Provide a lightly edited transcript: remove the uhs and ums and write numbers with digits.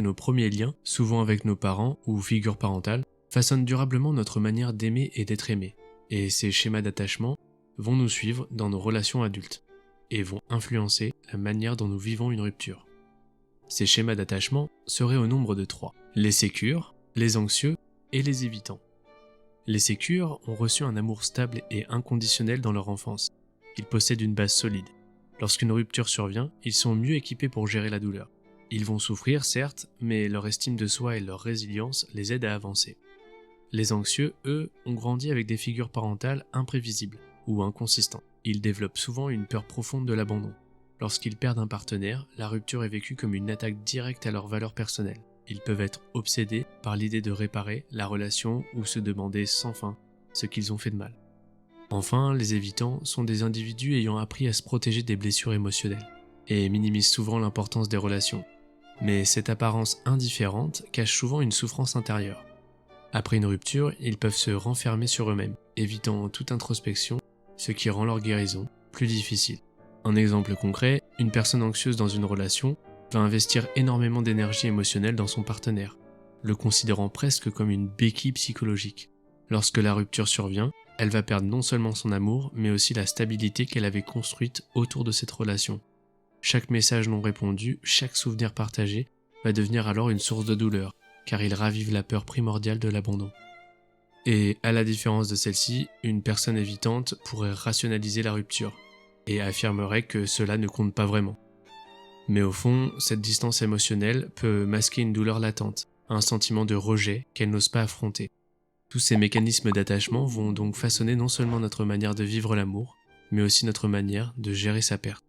Nos premiers liens, souvent avec nos parents ou figures parentales, façonnent durablement notre manière d'aimer et d'être aimé. Et ces schémas d'attachement vont nous suivre dans nos relations adultes et vont influencer la manière dont nous vivons une rupture. Ces schémas d'attachement seraient au nombre de 3. Les sécures, les anxieux et les évitants. Les sécures ont reçu un amour stable et inconditionnel dans leur enfance. Ils possèdent une base solide. Lorsqu'une rupture survient, ils sont mieux équipés pour gérer la douleur. Ils vont souffrir, certes, mais leur estime de soi et leur résilience les aident à avancer. Les anxieux, eux, ont grandi avec des figures parentales imprévisibles ou inconsistantes. Ils développent souvent une peur profonde de l'abandon. Lorsqu'ils perdent un partenaire, la rupture est vécue comme une attaque directe à leurs valeurs personnelles. Ils peuvent être obsédés par l'idée de réparer la relation ou se demander sans fin ce qu'ils ont fait de mal. Enfin, les évitants sont des individus ayant appris à se protéger des blessures émotionnelles et minimisent souvent l'importance des relations. Mais cette apparence indifférente cache souvent une souffrance intérieure. Après une rupture, ils peuvent se renfermer sur eux-mêmes, évitant toute introspection, ce qui rend leur guérison plus difficile. Un exemple concret, une personne anxieuse dans une relation va investir énormément d'énergie émotionnelle dans son partenaire, le considérant presque comme une béquille psychologique. Lorsque la rupture survient, elle va perdre non seulement son amour, mais aussi la stabilité qu'elle avait construite autour de cette relation. Chaque message non répondu, chaque souvenir partagé, va devenir alors une source de douleur, car il ravive la peur primordiale de l'abandon. Et à la différence de celle-ci, une personne évitante pourrait rationaliser la rupture, et affirmerait que cela ne compte pas vraiment. Mais au fond, cette distance émotionnelle peut masquer une douleur latente, un sentiment de rejet qu'elle n'ose pas affronter. Tous ces mécanismes d'attachement vont donc façonner non seulement notre manière de vivre l'amour, mais aussi notre manière de gérer sa perte.